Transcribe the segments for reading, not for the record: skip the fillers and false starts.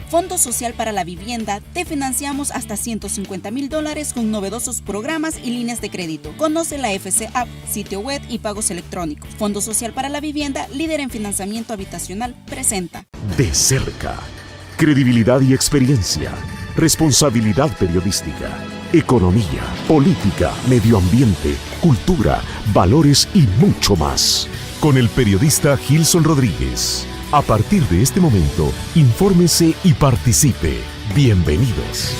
Fondo Social para la Vivienda, te financiamos hasta $150,000 con novedosos programas y líneas de crédito. Conoce la FC App, sitio web y pagos electrónicos. Fondo Social para la Vivienda, líder en financiamiento habitacional, presenta. De cerca, credibilidad y experiencia, responsabilidad periodística, economía, política, medio ambiente, cultura, valores y mucho más. Con el periodista Gilson Rodríguez. A partir de este momento, infórmese y participe. Bienvenidos.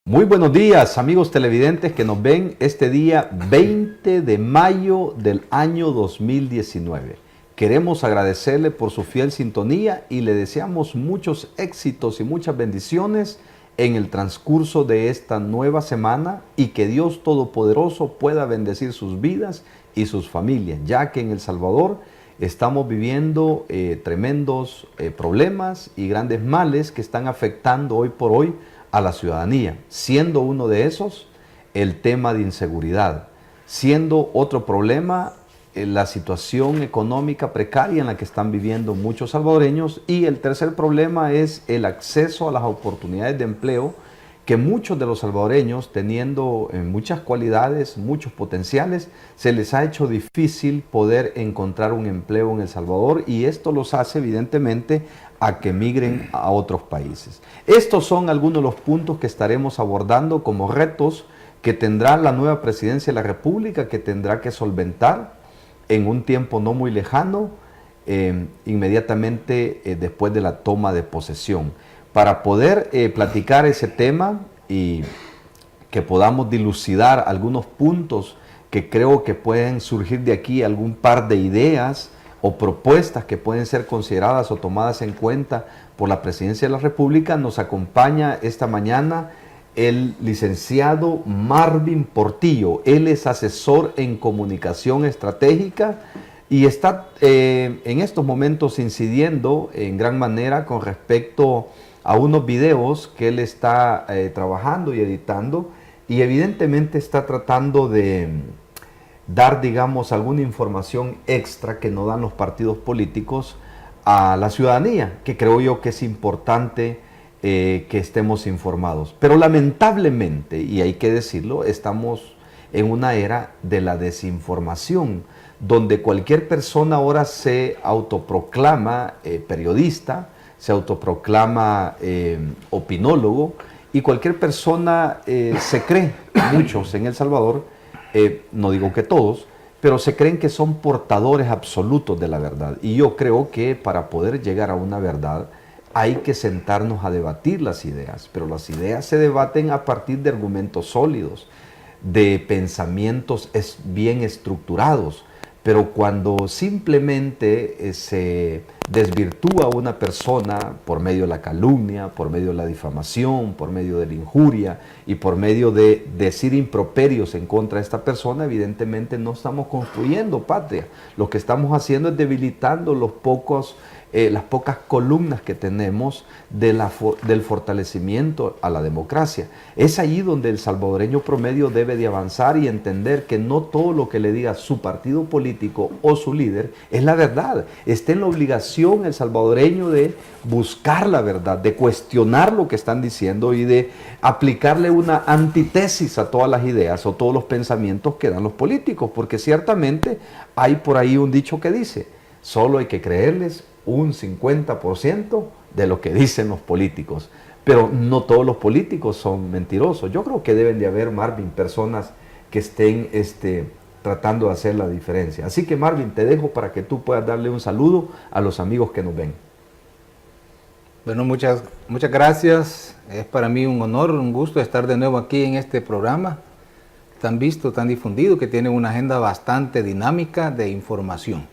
Muy buenos días, amigos televidentes que nos ven este día 20 de mayo del año 2019. Queremos agradecerle por su fiel sintonía y le deseamos muchos éxitos y muchas bendiciones en el transcurso de esta nueva semana y que Dios Todopoderoso pueda bendecir sus vidas y sus familias, ya que en El Salvador estamos viviendo tremendos problemas y grandes males que están afectando hoy por hoy a la ciudadanía, siendo uno de esos el tema de inseguridad, siendo otro problema la situación económica precaria en la que están viviendo muchos salvadoreños, y el tercer problema es el acceso a las oportunidades de empleo que muchos de los salvadoreños, teniendo muchas cualidades, muchos potenciales, se les ha hecho difícil poder encontrar un empleo en El Salvador, y esto los hace evidentemente a que migren a otros países. Estos son algunos de los puntos que estaremos abordando como retos que tendrá la nueva presidencia de la República, que tendrá que solventar en un tiempo no muy lejano, inmediatamente después de la toma de posesión. Para poder platicar ese tema y que podamos dilucidar algunos puntos que creo que pueden surgir de aquí, algún par de ideas o propuestas que pueden ser consideradas o tomadas en cuenta por la Presidencia de la República, nos acompaña esta mañana el licenciado Marvin Portillo. Él es asesor en comunicación estratégica y está en estos momentos incidiendo en gran manera con respecto a unos videos que él está trabajando y editando, y evidentemente está tratando de dar, digamos, alguna información extra que no dan los partidos políticos a la ciudadanía, que creo yo que es importante que estemos informados. Pero lamentablemente, y hay que decirlo, estamos en una era de la desinformación, donde cualquier persona ahora se autoproclama periodista, se autoproclama opinólogo, y cualquier persona se cree, muchos en El Salvador, no digo que todos, pero se creen que son portadores absolutos de la verdad. Y yo creo que para poder llegar a una verdad hay que sentarnos a debatir las ideas, pero las ideas se debaten a partir de argumentos sólidos, de pensamientos bien estructurados. Pero cuando simplemente se desvirtúa una persona por medio de la calumnia, por medio de la difamación, por medio de la injuria y por medio de decir improperios en contra de esta persona, evidentemente no estamos construyendo patria. Lo que estamos haciendo es debilitando las pocas columnas que tenemos del fortalecimiento a la democracia. Es allí donde el salvadoreño promedio debe de avanzar y entender que no todo lo que le diga su partido político o su líder es la verdad. Está en la obligación el salvadoreño de buscar la verdad, de cuestionar lo que están diciendo y de aplicarle una antítesis a todas las ideas o todos los pensamientos que dan los políticos, porque ciertamente hay por ahí un dicho que dice: solo hay que creerles un 50% de lo que dicen los políticos, pero no todos los políticos son mentirosos. Yo creo que deben de haber, Marvin, personas que estén tratando de hacer la diferencia. Así que, Marvin, te dejo para que tú puedas darle un saludo a los amigos que nos ven. Bueno, muchas gracias. Es para mí un honor, un gusto estar de nuevo aquí en este programa tan visto, tan difundido, que tiene una agenda bastante dinámica de información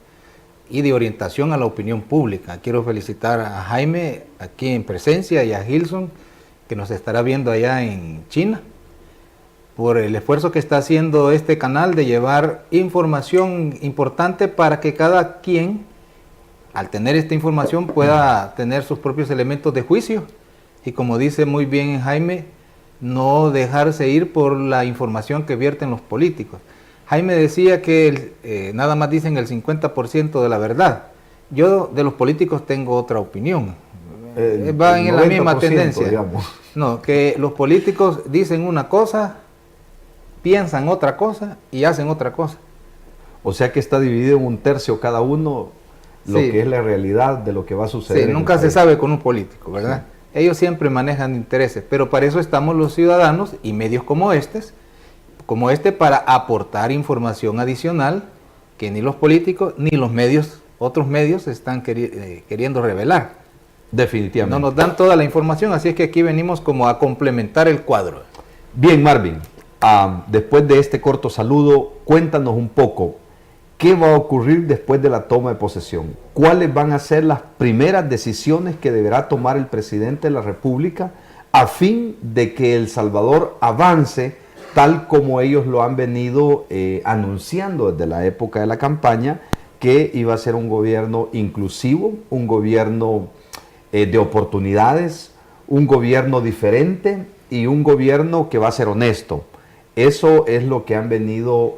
y de orientación a la opinión pública. Quiero felicitar a Jaime aquí en presencia y a Gilson, que nos estará viendo allá en China, por el esfuerzo que está haciendo este canal de llevar información importante para que cada quien, al tener esta información, pueda tener sus propios elementos de juicio. Y como dice muy bien Jaime, no dejarse ir por la información que vierten los políticos. Jaime decía que nada más dicen el 50% de la verdad. Yo de los políticos tengo otra opinión. Va en la misma tendencia. Digamos. No, que los políticos dicen una cosa, piensan otra cosa y hacen otra cosa. O sea que está dividido en un tercio cada uno lo Sí. que es la realidad de lo que va a suceder. Sí, en nunca el se país. sabe con un político, ¿verdad? Ellos siempre manejan intereses, pero para eso estamos los ciudadanos y medios como este, para aportar información adicional que ni los políticos ni los medios, otros medios, están queriendo revelar. Definitivamente. No nos dan toda la información, así es que aquí venimos como a complementar el cuadro. Bien, Marvin, después de este corto saludo, cuéntanos un poco, ¿qué va a ocurrir después de la toma de posesión? ¿Cuáles van a ser las primeras decisiones que deberá tomar el presidente de la República a fin de que El Salvador avance tal como ellos lo han venido anunciando desde la época de la campaña, que iba a ser un gobierno inclusivo, un gobierno de oportunidades, un gobierno diferente y un gobierno que va a ser honesto? Eso es lo que han venido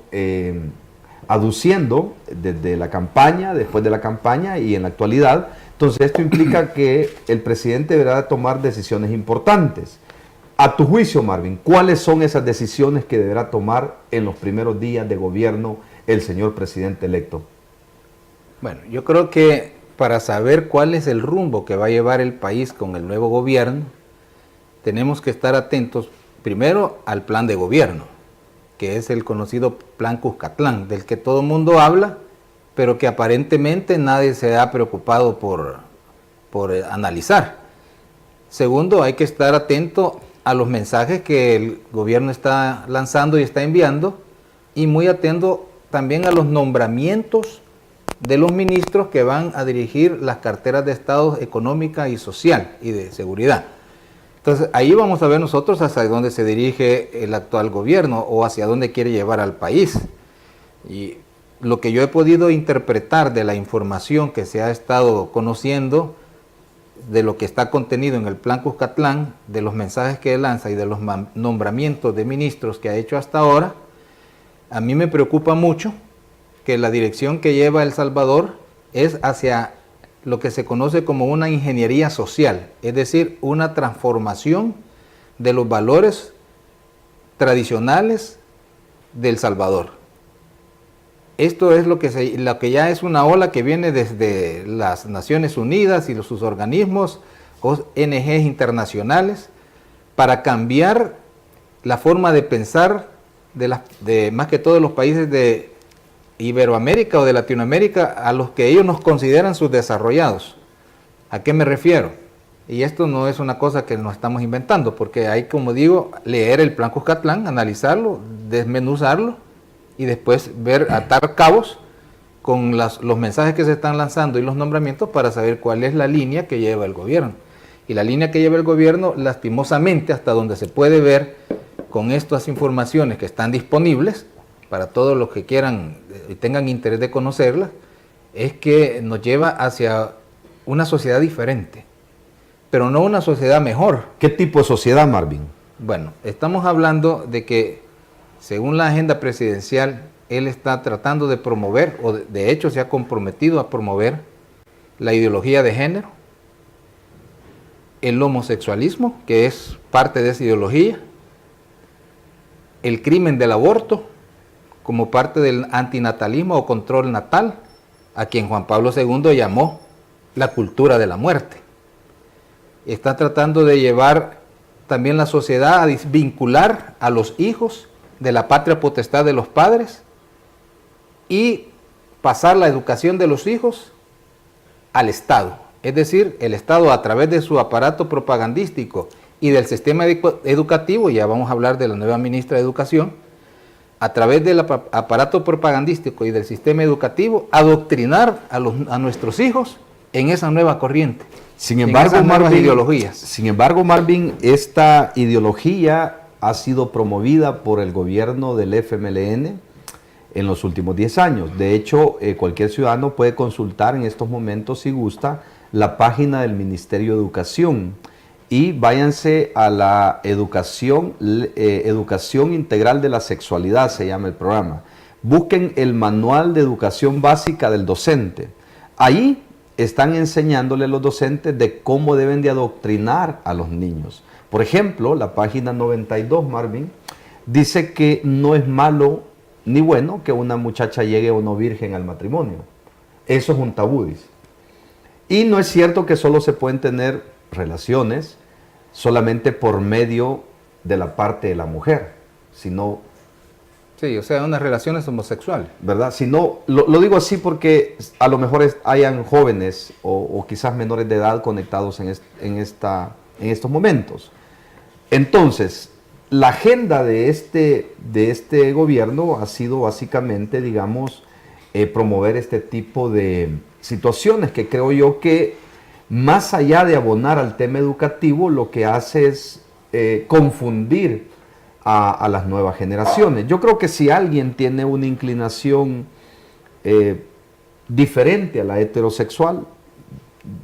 aduciendo desde la campaña, después de la campaña y en la actualidad. Entonces esto implica que el presidente deberá tomar decisiones importantes. A tu juicio, Marvin, ¿cuáles son esas decisiones que deberá tomar en los primeros días de gobierno el señor presidente electo? Bueno, yo creo que para saber cuál es el rumbo que va a llevar el país con el nuevo gobierno, tenemos que estar atentos primero al plan de gobierno, que es el conocido Plan Cuscatlán, del que todo el mundo habla, pero que aparentemente nadie se ha preocupado por analizar. Segundo, hay que estar atento a los mensajes que el gobierno está lanzando y está enviando, y muy atento también a los nombramientos de los ministros que van a dirigir las carteras de Estado económica y social y de seguridad. Entonces, ahí vamos a ver nosotros hacia dónde se dirige el actual gobierno o hacia dónde quiere llevar al país. Y lo que yo he podido interpretar de la información que se ha estado conociendo, de lo que está contenido en el Plan Cuscatlán, de los mensajes que él lanza y de los nombramientos de ministros que ha hecho hasta ahora, a mí me preocupa mucho que la dirección que lleva El Salvador es hacia lo que se conoce como una ingeniería social, es decir, una transformación de los valores tradicionales de El Salvador. Esto es lo que ya es una ola que viene desde las Naciones Unidas y sus organismos, ONGs internacionales, para cambiar la forma de pensar de más que todos los países de Iberoamérica o de Latinoamérica, a los que ellos nos consideran subdesarrollados. ¿A qué me refiero? Y esto no es una cosa que nos estamos inventando, porque hay, como digo, leer el Plan Cuscatlán, analizarlo, desmenuzarlo y después atar cabos con los mensajes que se están lanzando y los nombramientos para saber cuál es la línea que lleva el gobierno. Y la línea que lleva el gobierno, lastimosamente, hasta donde se puede ver con estas informaciones que están disponibles, para todos los que quieran y tengan interés de conocerlas, es que nos lleva hacia una sociedad diferente, pero no una sociedad mejor. ¿Qué tipo de sociedad, Marvin? Bueno, estamos hablando de que, según la agenda presidencial, él está tratando de promover, o de hecho se ha comprometido a promover, la ideología de género, el homosexualismo, que es parte de esa ideología, el crimen del aborto, como parte del antinatalismo o control natal, a quien Juan Pablo II llamó la cultura de la muerte. Está tratando de llevar también la sociedad a desvincular a los hijos de la patria potestad de los padres y pasar la educación de los hijos al Estado. Es decir, el Estado, a través de su aparato propagandístico y del sistema educativo, ya vamos a hablar de la nueva ministra de Educación, a través del aparato propagandístico y del sistema educativo, adoctrinar a nuestros hijos en esa nueva corriente. Sin embargo, Marvin, esta ideología ha sido promovida por el gobierno del FMLN en los últimos 10 años. De hecho, cualquier ciudadano puede consultar en estos momentos, si gusta, la página del Ministerio de Educación. Y váyanse a la educación integral de la sexualidad, se llama el programa. busquen el manual de educación básica del docente. Ahí están enseñándole a los docentes de cómo deben de adoctrinar a los niños. Por ejemplo, la página 92, Marvin, dice que no es malo ni bueno que una muchacha llegue o no virgen al matrimonio. Eso es un tabú, dice. Y no es cierto que solo se pueden tener relaciones solamente por medio de la parte de la mujer, sino... Sí, o sea, unas relaciones homosexuales. ¿Verdad? Si no, lo digo así porque a lo mejor hayan jóvenes o quizás menores de edad conectados en estos momentos. Entonces, la agenda de este gobierno ha sido básicamente, digamos, promover este tipo de situaciones que creo yo que más allá de abonar al tema educativo, lo que hace es confundir a las nuevas generaciones. Yo creo que si alguien tiene una inclinación diferente a la heterosexual,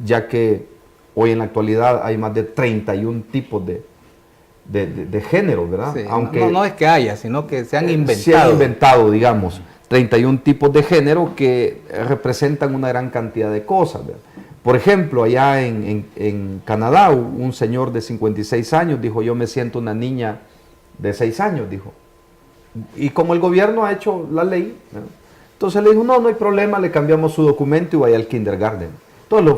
ya que hoy en la actualidad hay más de 31 tipos de género, ¿verdad? Sí, aunque no es que haya, sino que se han inventado. Se han inventado, digamos, 31 tipos de género que representan una gran cantidad de cosas, ¿verdad? Por ejemplo, allá en Canadá, un señor de 56 años dijo, yo me siento una niña de 6 años, dijo. Y como el gobierno ha hecho la ley, ¿no? Entonces le dijo, no hay problema, le cambiamos su documento y vaya al kindergarten. Entonces,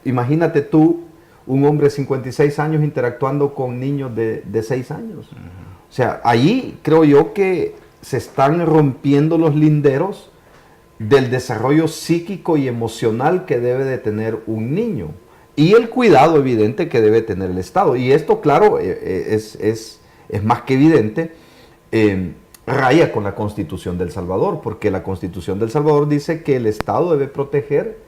imagínate tú, un hombre de 56 años interactuando con niños de 6 años. O sea, ahí creo yo que se están rompiendo los linderos del desarrollo psíquico y emocional que debe de tener un niño. Y el cuidado evidente que debe tener el Estado. Y esto, claro, es más que evidente, raya con la Constitución del Salvador, porque la Constitución del Salvador dice que el Estado debe proteger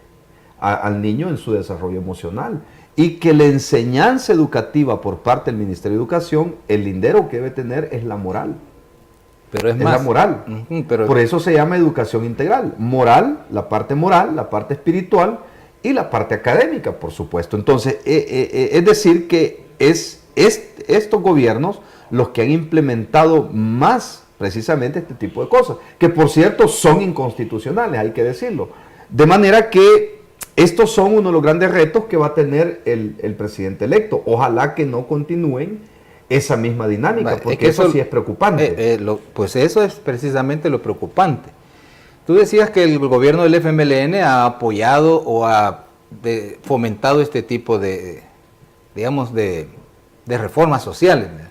al niño en su desarrollo emocional y que la enseñanza educativa por parte del Ministerio de Educación, el lindero que debe tener es la moral. Pero es la más, moral. Por eso se llama educación integral. Moral, la parte espiritual y la parte académica, por supuesto. Entonces, es decir que estos gobiernos los que han implementado más precisamente este tipo de cosas, que por cierto son inconstitucionales, hay que decirlo. De manera que estos son uno de los grandes retos que va a tener el presidente electo. Ojalá que no continúen esa misma dinámica, porque es que eso sí es preocupante. Pues eso es precisamente lo preocupante. Tú decías que el gobierno del FMLN ha apoyado o ha fomentado este tipo de, digamos, de reformas sociales, ¿verdad?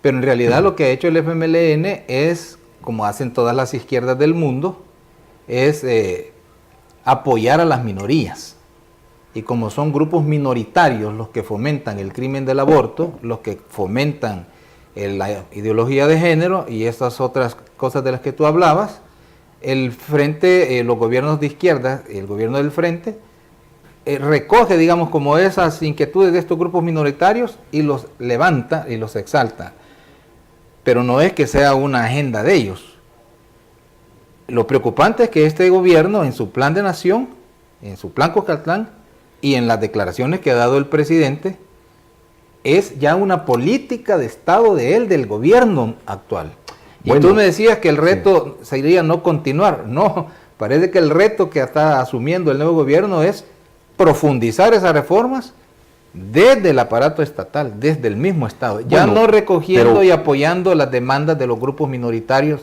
Pero en realidad lo que ha hecho el FMLN es, como hacen todas las izquierdas del mundo, es apoyar a las minorías. Y como son grupos minoritarios los que fomentan el crimen del aborto, los que fomentan la ideología de género y estas otras cosas de las que tú hablabas, el Frente, los gobiernos de izquierda, el gobierno del Frente, recoge, digamos, como esas inquietudes de estos grupos minoritarios y los levanta y los exalta. Pero no es que sea una agenda de ellos. Lo preocupante es que este gobierno, en su plan de nación, en su plan Cuscatlán y en las declaraciones que ha dado el presidente, es ya una política de Estado de él, del gobierno actual. Y bueno, tú me decías que el reto sería no continuar. No, parece que el reto que está asumiendo el nuevo gobierno es profundizar esas reformas desde el aparato estatal, desde el mismo Estado, ya no recogiendo y apoyando las demandas de los grupos minoritarios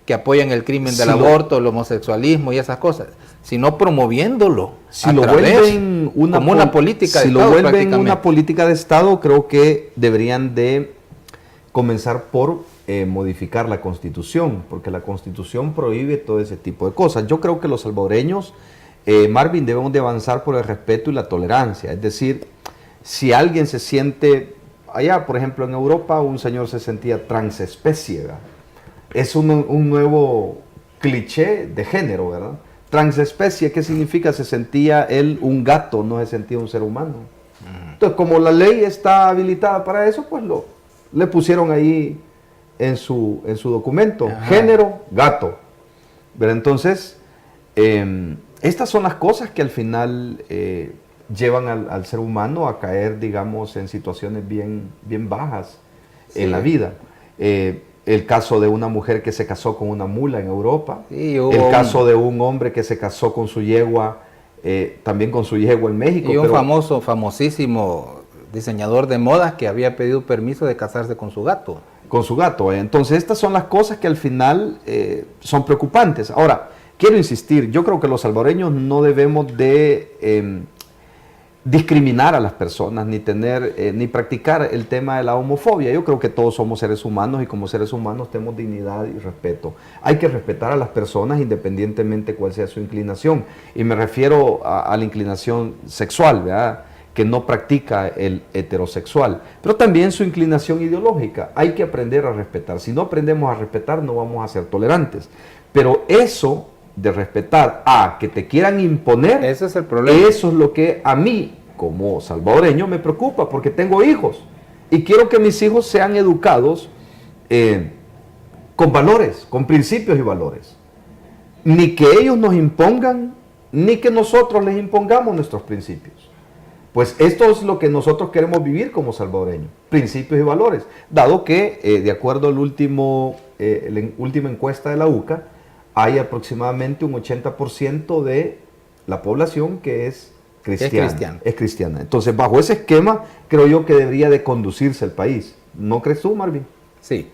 que apoyan el crimen del aborto, el homosexualismo y esas cosas, sino promoviéndolo como una política de Estado. Si lo vuelven una política de Estado, creo que deberían de comenzar por modificar la Constitución, porque la Constitución prohíbe todo ese tipo de cosas. Yo creo que los salvadoreños, Marvin, debemos de avanzar por el respeto y la tolerancia, es decir, si alguien se siente, allá por ejemplo en Europa, un señor se sentía transespecie, ¿verdad? Es un nuevo cliché de género, ¿verdad? Transespecie, ¿qué significa? Se sentía él un gato, no se sentía un ser humano. Entonces, como la ley está habilitada para eso, pues le pusieron ahí en su documento, género, gato. ¿Verdad? Entonces, estas son las cosas que al final llevan al ser humano a caer, digamos, en situaciones bien bajas en la vida. el caso de una mujer que se casó con una mula en Europa, Sí, el caso de un hombre que se casó con su yegua, también con su yegua en México. Y un famosísimo diseñador de modas que había pedido permiso de casarse con su gato. Con su gato. Entonces, estas son las cosas que al final son preocupantes. Ahora, quiero insistir, yo creo que los salvadoreños no debemos de discriminar a las personas, ni practicar el tema de la homofobia. Yo creo que todos somos seres humanos y como seres humanos tenemos dignidad y respeto. Hay que respetar a las personas independientemente cuál sea su inclinación. Y me refiero a la inclinación sexual, ¿verdad?, que no practica el heterosexual, pero también su inclinación ideológica. Hay que aprender a respetar. Si no aprendemos a respetar, no vamos a ser tolerantes. Pero eso de respetar a que te quieran imponer, Ese es el problema. eso es lo que a mí, como salvadoreño, me preocupa, porque tengo hijos y quiero que mis hijos sean educados con valores, con principios y valores. Ni que ellos nos impongan, ni que nosotros les impongamos nuestros principios. Pues esto es lo que nosotros queremos vivir como salvadoreños, principios y valores, dado que, de acuerdo a la última encuesta de la UCA, hay aproximadamente un 80% de la población que es cristiana. Es cristiana. Entonces, bajo ese esquema, creo yo que debería de conducirse el país. ¿No crees tú, Marvin? Sí.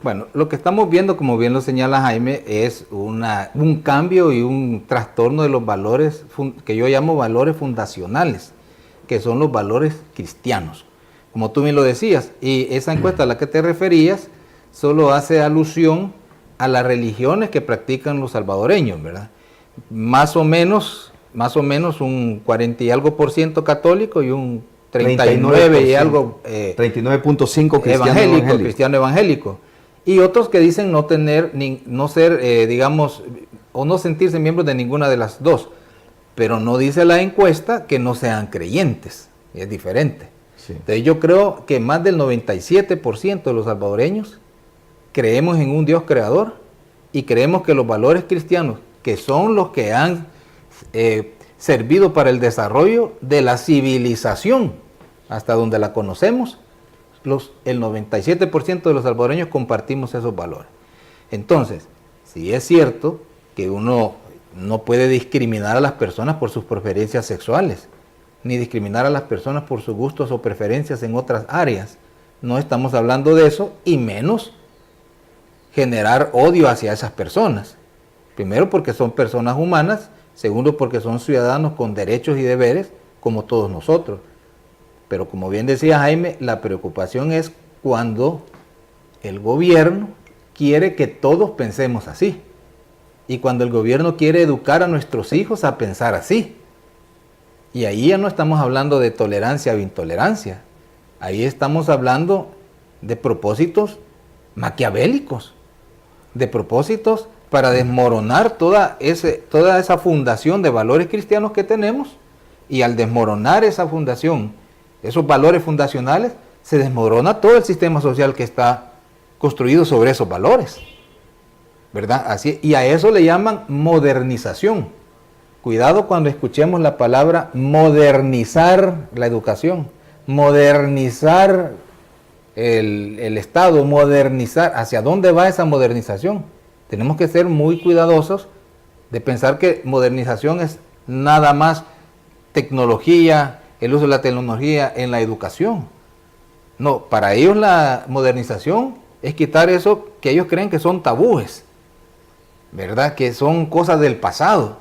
Bueno, lo que estamos viendo, como bien lo señala Jaime, es un cambio y un trastorno de los valores que yo llamo valores fundacionales, que son los valores cristianos, como tú bien lo decías. Y esa encuesta a la que te referías solo hace alusión a las religiones que practican los salvadoreños, ¿verdad? Más o menos un 40 y algo % católico y un 39 y algo 39.5 cristiano evangélico. Y otros que dicen no ser, digamos, o no sentirse miembros de ninguna de las dos. Pero no dice la encuesta que no sean creyentes, es diferente. Sí. Entonces yo creo que más del 97% de los salvadoreños creemos en un Dios creador y creemos que los valores cristianos, que son los que han servido para el desarrollo de la civilización hasta donde la conocemos, el 97% de los salvadoreños compartimos esos valores. Entonces, si es cierto que uno no puede discriminar a las personas por sus preferencias sexuales, ni discriminar a las personas por sus gustos o preferencias en otras áreas. No estamos hablando de eso, y menos generar odio hacia esas personas. Primero, porque son personas humanas. Segundo, porque son ciudadanos con derechos y deberes, como todos nosotros. Pero como bien decía Jaime, la preocupación es cuando el gobierno quiere que todos pensemos así. Y cuando el gobierno quiere educar a nuestros hijos a pensar así. Y ahí ya no estamos hablando de tolerancia o intolerancia. Ahí estamos hablando de propósitos maquiavélicos. De propósitos para desmoronar toda esa fundación de valores cristianos que tenemos. Y al desmoronar esa fundación, esos valores fundacionales, se desmorona todo el sistema social que está construido sobre esos valores. ¿Verdad? Así, y a eso le llaman modernización. Cuidado cuando escuchemos la palabra modernizar la educación, modernizar el Estado, modernizar. ¿Hacia dónde va esa modernización? Tenemos que ser muy cuidadosos de pensar que modernización es nada más tecnología, el uso de la tecnología en la educación. No, para ellos la modernización es quitar eso que ellos creen que son tabúes, ¿verdad? Que son cosas del pasado,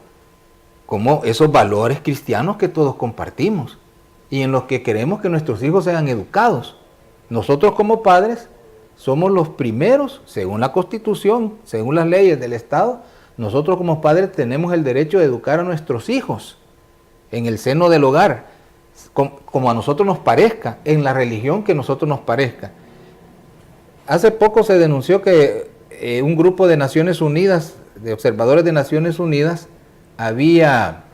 como esos valores cristianos que todos compartimos y en los que queremos que nuestros hijos sean educados. Nosotros como padres somos los primeros, según la Constitución, según las leyes del Estado, nosotros como padres tenemos el derecho de educar a nuestros hijos en el seno del hogar, como a nosotros nos parezca, en la religión que a nosotros nos parezca. Hace poco se denunció que un grupo de Naciones Unidas, de observadores de Naciones Unidas, había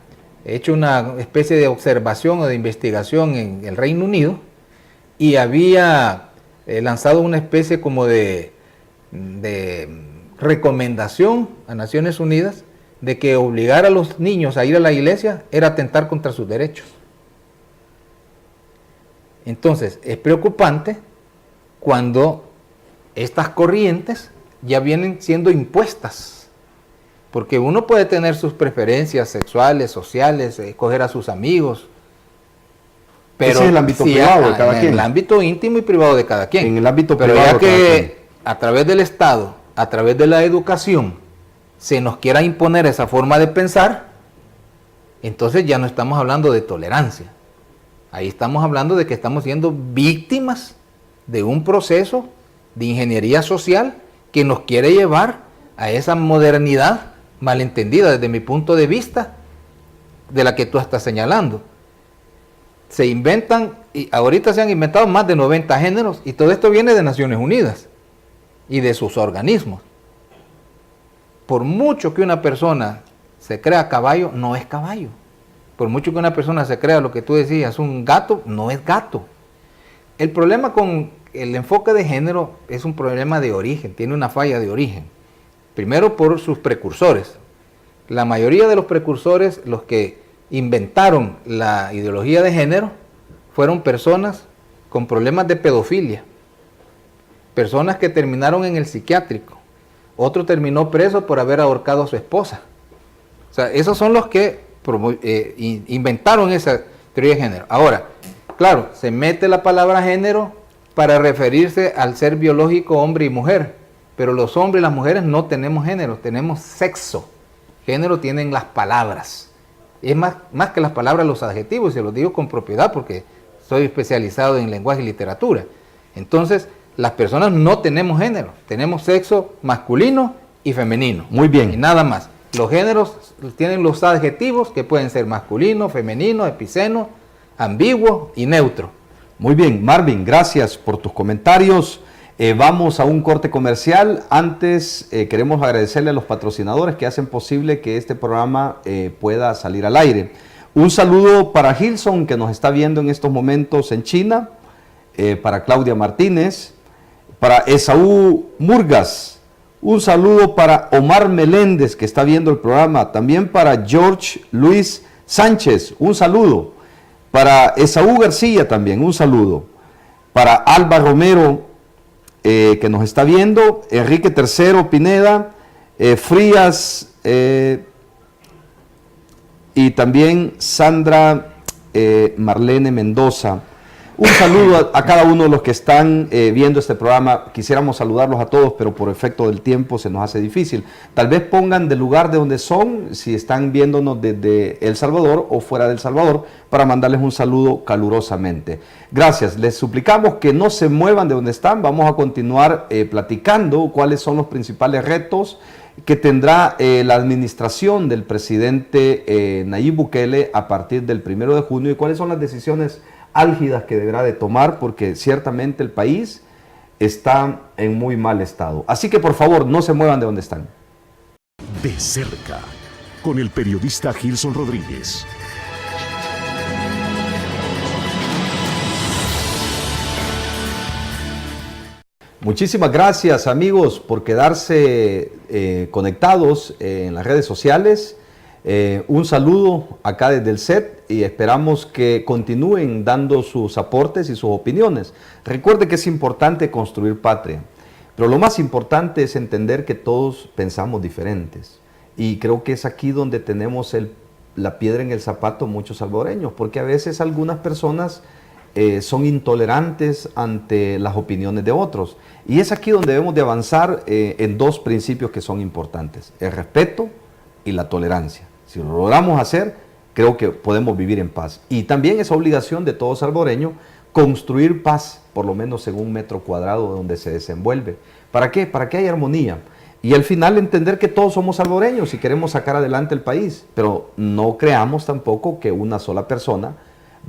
hecho una especie de observación o de investigación en el Reino Unido y había lanzado una especie como de recomendación a Naciones Unidas de que obligar a los niños a ir a la iglesia era atentar contra sus derechos. Entonces, es preocupante cuando estas corrientes ya vienen siendo impuestas, porque uno puede tener sus preferencias sexuales, sociales, escoger a sus amigos, pero ese es el ámbito privado de cada quien. En el ámbito íntimo y privado de cada quien. En el ámbito pero privado ya de cada quien. que a través del Estado, a través de la educación, se nos quiera imponer esa forma de pensar, entonces ya no estamos hablando de tolerancia. Ahí estamos hablando de que estamos siendo víctimas de un proceso de ingeniería social que nos quiere llevar a esa modernidad malentendida desde mi punto de vista, de la que tú estás señalando. Se inventan, y ahorita se han inventado más de 90 géneros, y todo esto viene de Naciones Unidas y de sus organismos. Por mucho que una persona se crea caballo, no es caballo. Por mucho que una persona se crea lo que tú decías, un gato, no es gato. El problema con el enfoque de género es un problema de origen, tiene una falla de origen. Primero por sus precursores. La mayoría de los precursores, los que inventaron la ideología de género, fueron personas con problemas de pedofilia, personas que terminaron en el psiquiátrico, otro terminó preso por haber ahorcado a su esposa. O sea, esos son los que inventaron esa teoría de género. Ahora, claro, se mete la palabra género para referirse al ser biológico hombre y mujer, pero los hombres y las mujeres no tenemos género, tenemos sexo. Género tienen las palabras. Es más que las palabras, los adjetivos, y se los digo con propiedad porque soy especializado en lenguaje y literatura. Entonces, las personas no tenemos género, tenemos sexo masculino y femenino. Muy bien. Y nada más. Los géneros tienen los adjetivos que pueden ser masculino, femenino, epiceno, ambiguo y neutro. Muy bien, Marvin, gracias por tus comentarios. Vamos a un corte comercial. Antes queremos agradecerle a los patrocinadores que hacen posible que este programa pueda salir al aire. Un saludo para Gilson, que nos está viendo en estos momentos en China, para Claudia Martínez, para Esaú Murgas. Un saludo para Omar Meléndez, que está viendo el programa. También para George Luis Sánchez, un saludo. Para Esaú García también, un saludo. Para Alba Romero, que nos está viendo. Enrique III Pineda, Frías, y también Sandra Marlene Mendoza. Un saludo a cada uno de los que están viendo este programa. Quisiéramos saludarlos a todos, pero por efecto del tiempo se nos hace difícil. Tal vez pongan del lugar de donde son, si están viéndonos desde El Salvador o fuera del Salvador, para mandarles un saludo calurosamente. Gracias. Les suplicamos que no se muevan de donde están. Vamos a continuar platicando cuáles son los principales retos que tendrá la administración del presidente Nayib Bukele a partir del 1 de junio y cuáles son las decisiones álgidas que deberá de tomar, porque ciertamente el país está en muy mal estado. Así que por favor, no se muevan de donde están. De cerca, con el periodista Gilson Rodríguez. Muchísimas gracias, amigos, por quedarse conectados en las redes sociales. Un saludo acá desde el set y esperamos que continúen dando sus aportes y sus opiniones. Recuerde que es importante construir patria, pero lo más importante es entender que todos pensamos diferentes. Y creo que es aquí donde tenemos la piedra en el zapato muchos salvadoreños, porque a veces algunas personas son intolerantes ante las opiniones de otros. Y es aquí donde debemos de avanzar en dos principios que son importantes: el respeto y la tolerancia. Si lo logramos hacer, creo que podemos vivir en paz. Y también es obligación de todo salvadoreño construir paz, por lo menos en un metro cuadrado donde se desenvuelve. ¿Para qué? Para que haya armonía. Y al final entender que todos somos salvadoreños y queremos sacar adelante el país. Pero no creamos tampoco que una sola persona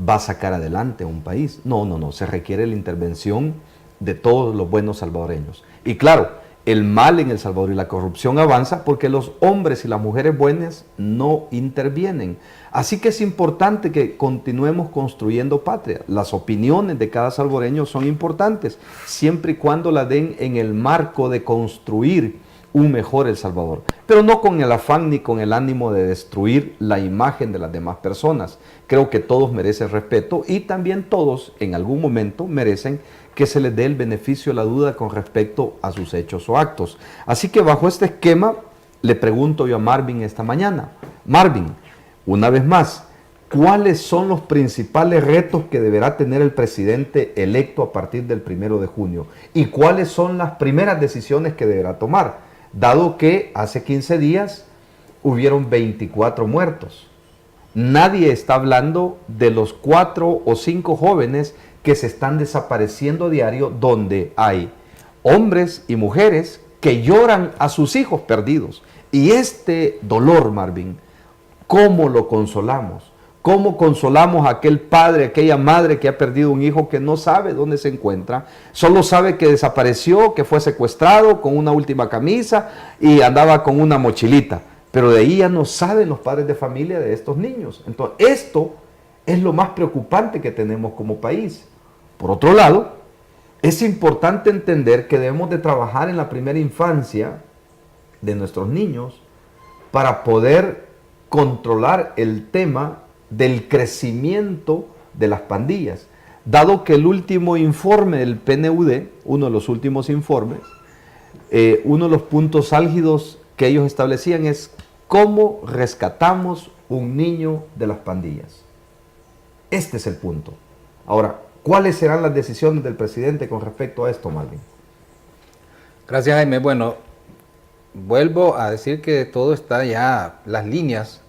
va a sacar adelante un país. No. Se requiere la intervención de todos los buenos salvadoreños. Y claro, el mal en El Salvador y la corrupción avanza porque los hombres y las mujeres buenas no intervienen. Así que es importante que continuemos construyendo patria. Las opiniones de cada salvadoreño son importantes, siempre y cuando la den en el marco de construir un mejor El Salvador, pero no con el afán ni con el ánimo de destruir la imagen de las demás personas. Creo que todos merecen respeto y también todos en algún momento merecen que se les dé el beneficio de la duda con respecto a sus hechos o actos. Así que bajo este esquema le pregunto yo a Marvin esta mañana, Marvin, una vez más, ¿cuáles son los principales retos que deberá tener el presidente electo a partir del 1 de junio? ¿Y cuáles son las primeras decisiones que deberá tomar? Dado que hace 15 días hubieron 24 muertos. Nadie está hablando de los 4 o 5 jóvenes que se están desapareciendo a diario, donde hay hombres y mujeres que lloran a sus hijos perdidos. Y este dolor, Marvin, ¿cómo lo consolamos? ¿Cómo consolamos a aquel padre, aquella madre que ha perdido un hijo que no sabe dónde se encuentra? Solo sabe que desapareció, que fue secuestrado con una última camisa y andaba con una mochilita. Pero de ahí ya no saben los padres de familia de estos niños. Entonces, esto es lo más preocupante que tenemos como país. Por otro lado, es importante entender que debemos de trabajar en la primera infancia de nuestros niños para poder controlar el tema del crecimiento de las pandillas, dado que el último informe del PNUD, uno de los últimos informes, uno de los puntos álgidos que ellos establecían es cómo rescatamos un niño de las pandillas. Este es el punto. Ahora, ¿cuáles serán las decisiones del presidente con respecto a esto, Marvin? Gracias, Jaime. Bueno, vuelvo a decir que todo está ya, las líneas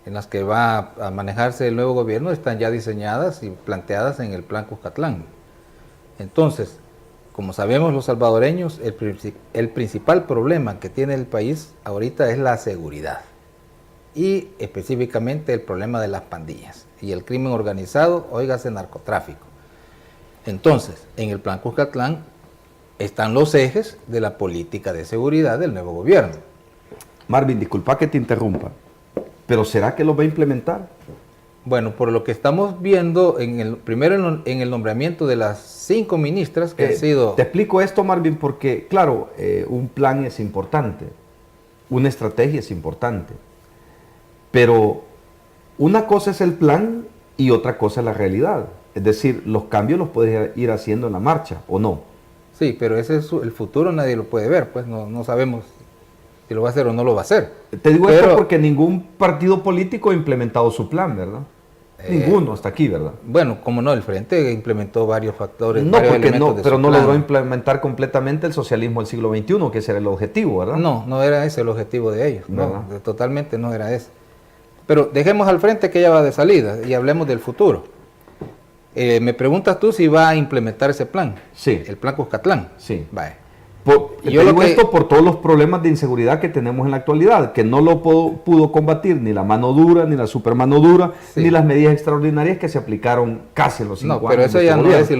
en las que va a manejarse el nuevo gobierno están ya diseñadas y planteadas en el Plan Cuscatlán. Entonces, como sabemos los salvadoreños, el principal problema que tiene el país ahorita es la seguridad y específicamente el problema de las pandillas y el crimen organizado, óigase narcotráfico. Entonces, en el Plan Cuscatlán están los ejes de la política de seguridad del nuevo gobierno. Marvin, disculpa que te interrumpa, pero ¿será que lo va a implementar? Bueno, por lo que estamos viendo, primero en el nombramiento de las 5 ministras que han sido... Te explico esto, Marvin, porque, claro, un plan es importante, una estrategia es importante, pero una cosa es el plan y otra cosa es la realidad. Es decir, los cambios los puedes ir haciendo en la marcha, ¿o no? Sí, pero ese es el futuro, nadie lo puede ver, pues no sabemos si lo va a hacer o no lo va a hacer. Te digo esto porque ningún partido político ha implementado su plan, ¿verdad? Ninguno hasta aquí, ¿verdad? Bueno, como no, el Frente implementó varios factores. No, porque no, pero no logró implementar completamente el socialismo del siglo XXI, que ese era el objetivo, ¿verdad? No era ese el objetivo de ellos, no, totalmente no era ese. Pero dejemos al Frente que ya va de salida y hablemos del futuro. Me preguntas tú si va a implementar ese plan. Sí. El Plan Cuscatlán. Sí. Vale. Yo digo esto por todos los problemas de inseguridad que tenemos en la actualidad, que no lo pudo combatir ni la mano dura, ni la supermano dura, sí, ni las medidas extraordinarias que se aplicaron casi en los 5 años. No, pero eso ya no es si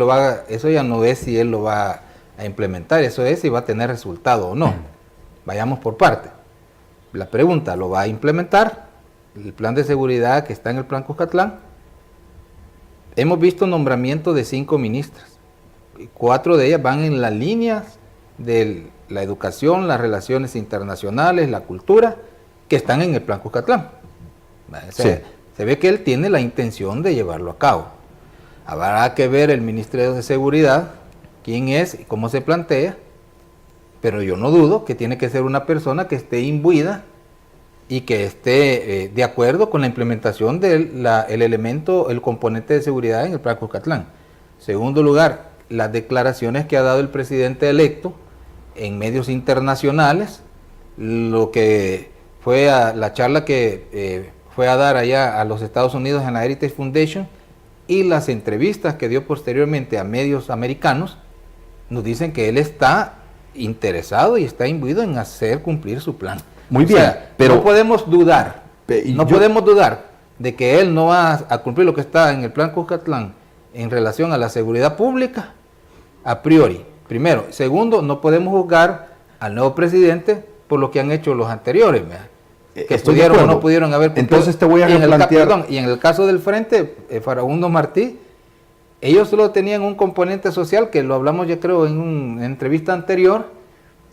eso ya no es si él lo va a implementar, eso es si va a tener resultado o no. Vayamos por parte. La pregunta, ¿lo va a implementar? El plan de seguridad que está en el Plan Cuscatlán. Hemos visto nombramiento de 5 ministras. 4 de ellas van en las líneas de la educación, las relaciones internacionales, la cultura, que están en el Plan Cuscatlán. Sí. Se ve que él tiene la intención de llevarlo a cabo. Habrá que ver el Ministerio de Seguridad, quién es y cómo se plantea, pero yo no dudo que tiene que ser una persona que esté imbuida y que esté de acuerdo con la implementación del el componente de seguridad en el Plan Cuscatlán. Segundo lugar, las declaraciones que ha dado el presidente electo en medios internacionales, lo que fue a la charla que fue a dar allá a los Estados Unidos en la Heritage Foundation y las entrevistas que dio posteriormente a medios americanos, nos dicen que él está interesado y está imbuido en hacer cumplir su plan. Muy bien, pero no podemos dudar, podemos dudar de que él no va a cumplir lo que está en el Plan Cuscatlán en relación a la seguridad pública a priori. Primero. Segundo, no podemos juzgar al nuevo presidente por lo que han hecho los anteriores, que pudieron o no pudieron haber cumplido. Entonces te voy a replantear. Y en el caso del Frente, Farabundo Martí, ellos solo tenían un componente social, que lo hablamos ya creo en una entrevista anterior,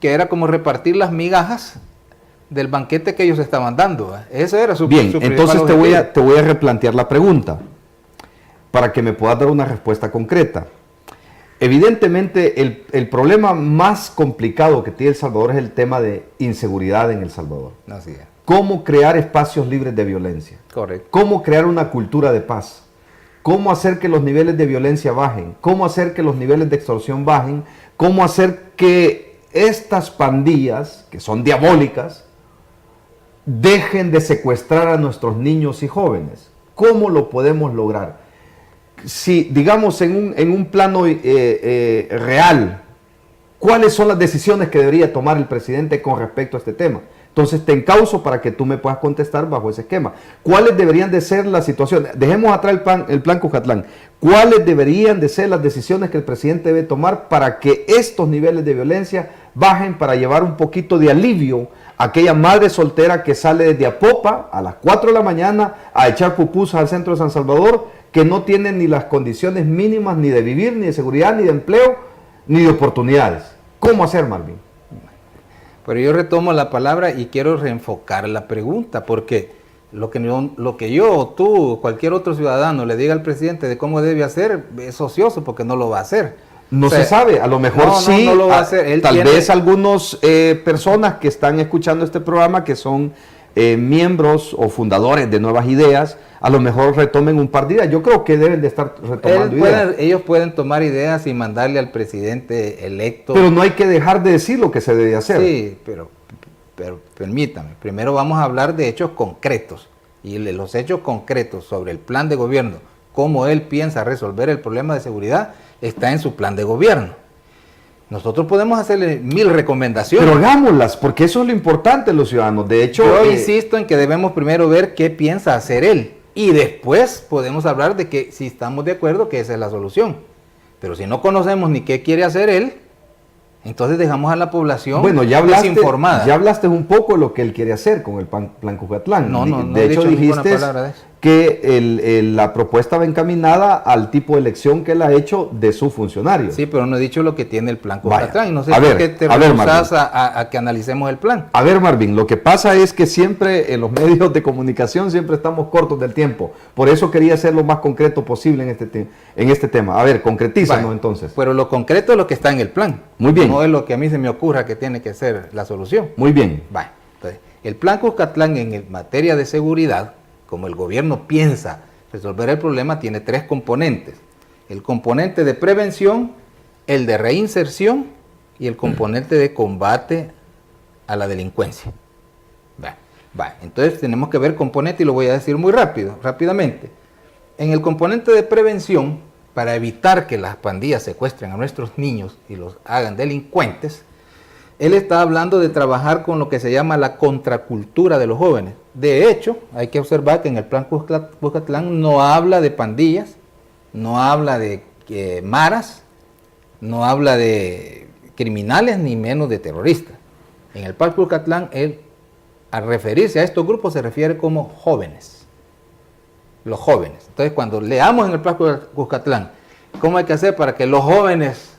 que era como repartir las migajas del banquete que ellos estaban dando. Eso era su Bien, su entonces principal te voy a replantear la pregunta para que me puedas dar una respuesta concreta. Evidentemente, el problema más complicado que tiene El Salvador es el tema de inseguridad en El Salvador. Así es. Cómo crear espacios libres de violencia. Correcto. Cómo crear una cultura de paz. Cómo hacer que los niveles de violencia bajen. Cómo hacer que los niveles de extorsión bajen. Cómo hacer que estas pandillas, que son diabólicas, dejen de secuestrar a nuestros niños y jóvenes. ¿Cómo lo podemos lograr? Si, digamos, en un plano real, ¿cuáles son las decisiones que debería tomar el presidente con respecto a este tema? Entonces te encauzo para que tú me puedas contestar bajo ese esquema. ¿Cuáles deberían de ser las situaciones? Dejemos atrás el plan Cucatlán. ¿Cuáles deberían de ser las decisiones que el presidente debe tomar para que estos niveles de violencia bajen, para llevar un poquito de alivio a aquella madre soltera que sale desde Apopa a las 4 de la mañana a echar pupusas al centro de San Salvador, que no tienen ni las condiciones mínimas ni de vivir, ni de seguridad, ni de empleo, ni de oportunidades? ¿Cómo hacer, Marvin? Pero yo retomo la palabra y quiero reenfocar la pregunta, porque lo que yo, tú, o cualquier otro ciudadano le diga al presidente de cómo debe hacer, es ocioso porque no lo va a hacer. No, o sea, se sabe, a lo mejor no, sí, no lo va a hacer. Tal vez algunas personas que están escuchando este programa, que son miembros o fundadores de Nuevas Ideas, a lo mejor retomen un par de ideas. Yo creo que deben de estar retomando ideas. Ellos pueden tomar ideas y mandarle al presidente electo. Pero no hay que dejar de decir lo que se debe hacer. Sí, pero permítame. Primero vamos a hablar de hechos concretos. Y los hechos concretos sobre el plan de gobierno, cómo él piensa resolver el problema de seguridad, está en su plan de gobierno. Nosotros podemos hacerle 1000 recomendaciones. Pero hagámoslas, porque eso es lo importante de los ciudadanos. De hecho, yo insisto en que debemos primero ver qué piensa hacer él. Y después podemos hablar de que si estamos de acuerdo que esa es la solución. Pero si no conocemos ni qué quiere hacer él, entonces dejamos a la población desinformada. Ya hablaste un poco de lo que él quiere hacer con el plan Cucatlán. No de hecho, dijiste que la propuesta va encaminada al tipo de elección que él ha hecho de sus funcionarios. Sí, pero no he dicho lo que tiene el plan Cucatlán. Y no sé por qué te rehusas a que analicemos el plan. A ver, Marvin, lo que pasa es que siempre en los medios de comunicación siempre estamos cortos del tiempo. Por eso quería ser lo más concreto posible en este tema. A ver, concretízanos entonces. Pero lo concreto es lo que está en el plan. Muy bien. No es lo que a mí se me ocurra que tiene que ser la solución. Muy bien. Entonces, el plan Cucatlán en materia de seguridad, como el gobierno piensa resolver el problema, tiene 3 componentes. El componente de prevención, el de reinserción y el componente de combate a la delincuencia. Entonces tenemos que ver componente y lo voy a decir muy rápidamente. En el componente de prevención, para evitar que las pandillas secuestren a nuestros niños y los hagan delincuentes, él está hablando de trabajar con lo que se llama la contracultura de los jóvenes. De hecho, hay que observar que en el plan Cucatlán no habla de pandillas, no habla de maras, no habla de criminales, ni menos de terroristas. En el plan Cucatlán, él, al referirse a estos grupos, se refiere como jóvenes. Los jóvenes. Entonces, cuando leamos en el plan Cucatlán, ¿cómo hay que hacer para que los jóvenes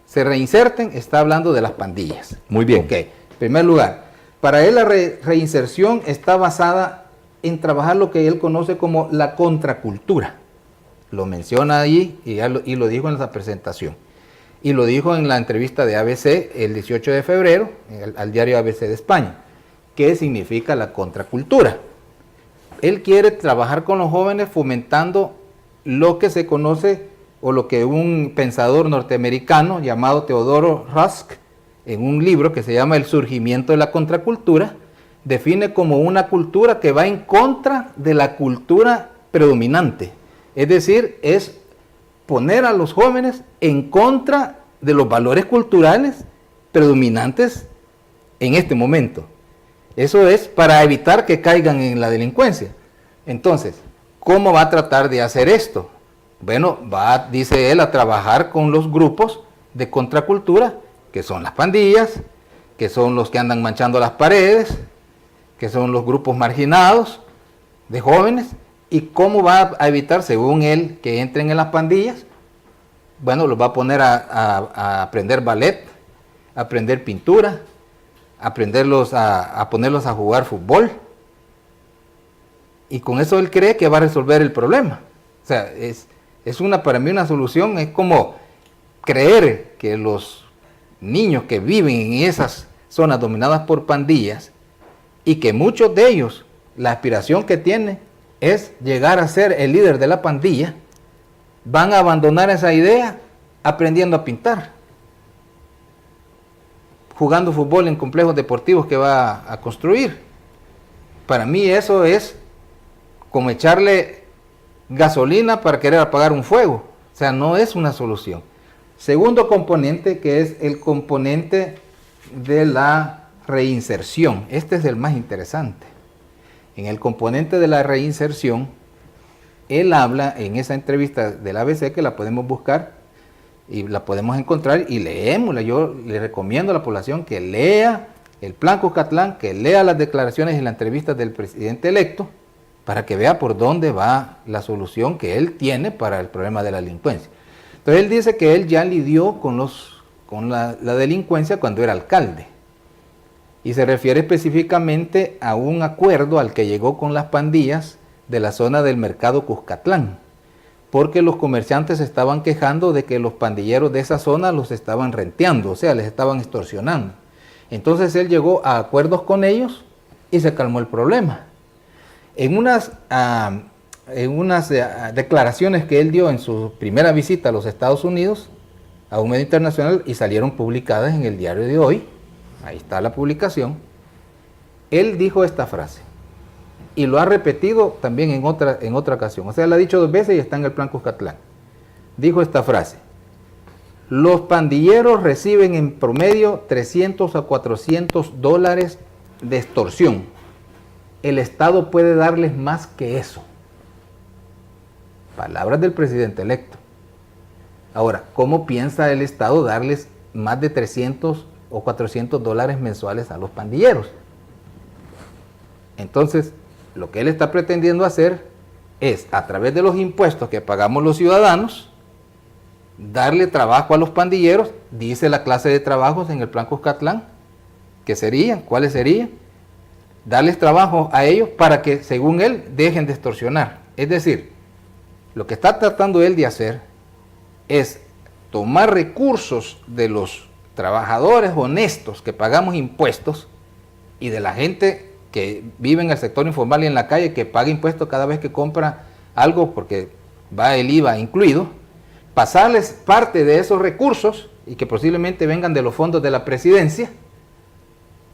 se reinserten? Está hablando de las pandillas. Muy bien. Ok, en primer lugar, para él la reinserción está basada en trabajar lo que él conoce como la contracultura. Lo menciona ahí y lo dijo en la presentación. Y lo dijo en la entrevista de ABC el 18 de febrero al diario ABC de España. ¿Qué significa la contracultura? Él quiere trabajar con los jóvenes fomentando lo que se conoce o lo que un pensador norteamericano llamado Theodore Rusk, en un libro que se llama El surgimiento de la contracultura, define como una cultura que va en contra de la cultura predominante. Es decir, es poner a los jóvenes en contra de los valores culturales predominantes en este momento. Eso es para evitar que caigan en la delincuencia. Entonces, ¿cómo va a tratar de hacer esto? Bueno, va, dice él, a trabajar con los grupos de contracultura, que son las pandillas, que son los que andan manchando las paredes, que son los grupos marginados de jóvenes. ¿Y cómo va a evitar, según él, que entren en las pandillas? Bueno, los va a poner a aprender ballet, aprender pintura, aprenderlos a ponerlos a jugar fútbol. Y con eso él cree que va a resolver el problema. O sea, para mí una solución es como creer que los niños que viven en esas zonas dominadas por pandillas y que muchos de ellos, la aspiración que tienen es llegar a ser el líder de la pandilla, van a abandonar esa idea aprendiendo a pintar, jugando fútbol en complejos deportivos que va a construir. Para mí eso es como echarle gasolina para querer apagar un fuego. O sea, no es una solución. Segundo componente, que es el componente de la reinserción. Este es el más interesante. En el componente de la reinserción, él habla en esa entrevista del ABC, que la podemos buscar y la podemos encontrar y leémosla. Yo le recomiendo a la población que lea el Plan Cuscatlán, que lea las declaraciones y las entrevistas del presidente electo, para que vea por dónde va la solución que él tiene para el problema de la delincuencia. Entonces él dice que él ya lidió con la delincuencia cuando era alcalde, y se refiere específicamente a un acuerdo al que llegó con las pandillas de la zona del mercado Cuscatlán, porque los comerciantes se estaban quejando de que los pandilleros de esa zona los estaban renteando, o sea, les estaban extorsionando. Entonces él llegó a acuerdos con ellos y se calmó el problema. En unas declaraciones que él dio en su primera visita a los Estados Unidos, a un medio internacional, y salieron publicadas en el diario de hoy, ahí está la publicación, él dijo esta frase, y lo ha repetido también en otra ocasión, o sea, la ha dicho 2 veces y está en el Plan Cuscatlán. Dijo esta frase: los pandilleros reciben en promedio $300 a $400 de extorsión. El Estado puede darles más que eso. Palabras del presidente electo. Ahora, ¿cómo piensa el Estado darles más de $300 o $400 mensuales a los pandilleros? Entonces, lo que él está pretendiendo hacer es, a través de los impuestos que pagamos los ciudadanos, darle trabajo a los pandilleros. Dice la clase de trabajos en el Plan Cuscatlán, ¿qué serían? ¿Cuáles serían? Darles trabajo a ellos para que, según él, dejen de extorsionar. Es decir, lo que está tratando él de hacer es tomar recursos de los trabajadores honestos que pagamos impuestos y de la gente que vive en el sector informal y en la calle, que paga impuestos cada vez que compra algo porque va el IVA incluido, pasarles parte de esos recursos, y que posiblemente vengan de los fondos de la presidencia,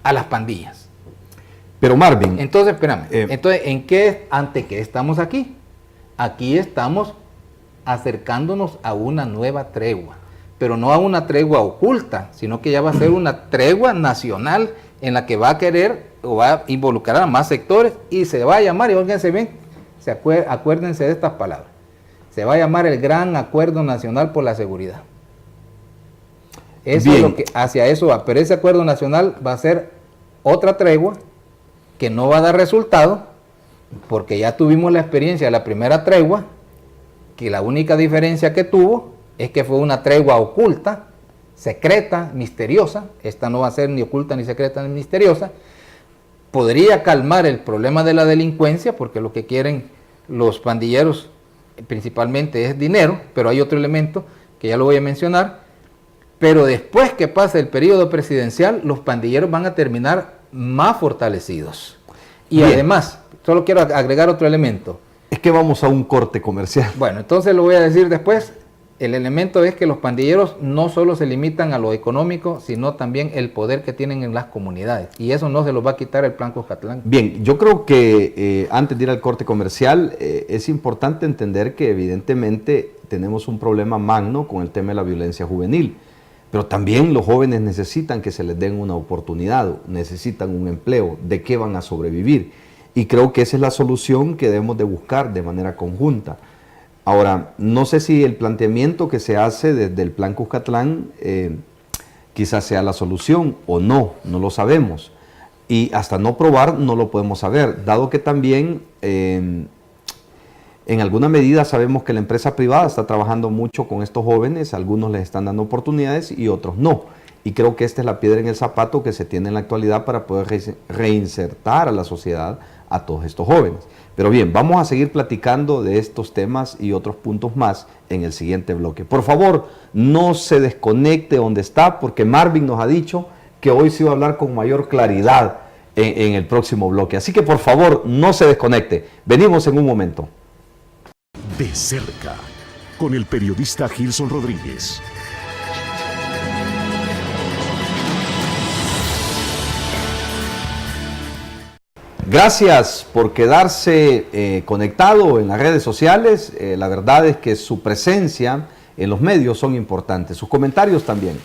a las pandillas. Pero Marvin... Entonces, espérame, ¿ante qué estamos aquí? Aquí estamos acercándonos a una nueva tregua, pero no a una tregua oculta, sino que ya va a ser una tregua nacional en la que va a querer o va a involucrar a más sectores, y se va a llamar, y óiganse bien, acuérdense de estas palabras, se va a llamar el Gran Acuerdo Nacional por la Seguridad. Eso es lo que, hacia eso va, pero ese acuerdo nacional va a ser otra tregua que no va a dar resultado, porque ya tuvimos la experiencia de la primera tregua, que la única diferencia que tuvo es que fue una tregua oculta, secreta, misteriosa. Esta no va a ser ni oculta, ni secreta, ni misteriosa. Podría calmar el problema de la delincuencia, porque lo que quieren los pandilleros principalmente es dinero, pero hay otro elemento que ya lo voy a mencionar. Pero después que pase el periodo presidencial, los pandilleros van a terminar más fortalecidos. Y bien, además, solo quiero agregar otro elemento. Es que vamos a un corte comercial. Bueno, entonces lo voy a decir después. El elemento es que los pandilleros no solo se limitan a lo económico, sino también el poder que tienen en las comunidades. Y eso no se los va a quitar el Plan Cuscatlán. Bien, yo creo que antes de ir al corte comercial, es importante entender que evidentemente tenemos un problema magno con el tema de la violencia juvenil. Pero también los jóvenes necesitan que se les den una oportunidad, necesitan un empleo, de qué van a sobrevivir. Y creo que esa es la solución que debemos de buscar de manera conjunta. Ahora, no sé si el planteamiento que se hace desde el Plan Cuscatlán quizás sea la solución o no, no lo sabemos. Y hasta no probar no lo podemos saber, dado que también en alguna medida sabemos que la empresa privada está trabajando mucho con estos jóvenes, algunos les están dando oportunidades y otros no. Y creo que esta es la piedra en el zapato que se tiene en la actualidad para poder reinsertar a la sociedad a todos estos jóvenes. Pero bien, vamos a seguir platicando de estos temas y otros puntos más en el siguiente bloque. Por favor, no se desconecte donde está, porque Marvin nos ha dicho que hoy se va a hablar con mayor claridad en el próximo bloque. Así que por favor, no se desconecte. Venimos en un momento. De cerca, con el periodista Gilson Rodríguez. Gracias por quedarse conectado en las redes sociales. La verdad es que su presencia en los medios son importantes, sus comentarios también.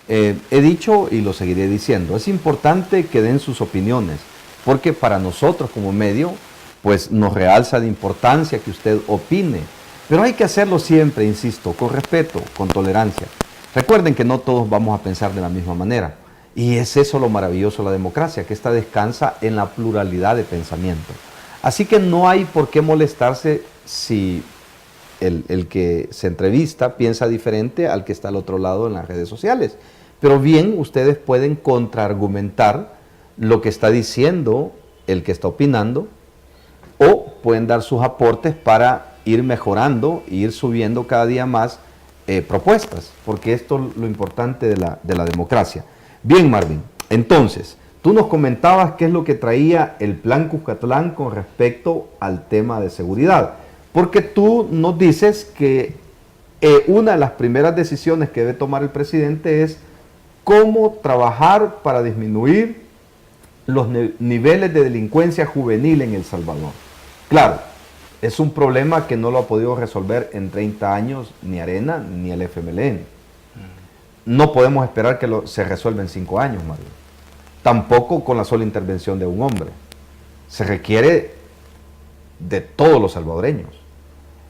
He dicho y lo seguiré diciendo, es importante que den sus opiniones, porque para nosotros como medio, pues nos realza de importancia que usted opine. Pero hay que hacerlo siempre, insisto, con respeto, con tolerancia. Recuerden que no todos vamos a pensar de la misma manera. Y es eso lo maravilloso de la democracia, que esta descansa en la pluralidad de pensamiento. Así que no hay por qué molestarse si el que se entrevista piensa diferente al que está al otro lado en las redes sociales. Pero bien, ustedes pueden contraargumentar lo que está diciendo el que está opinando, o pueden dar sus aportes para ir mejorando e ir subiendo cada día más propuestas, porque esto es lo importante de la democracia. Bien, Marvin, entonces, tú nos comentabas qué es lo que traía el Plan Cuscatlán con respecto al tema de seguridad, porque tú nos dices que una de las primeras decisiones que debe tomar el presidente es cómo trabajar para disminuir los niveles de delincuencia juvenil en El Salvador. Claro, es un problema que no lo ha podido resolver en 30 años ni Arena ni el FMLN. No podemos esperar que se resuelva en 5 años, Mario. Tampoco con la sola intervención de un hombre. Se requiere de todos los salvadoreños.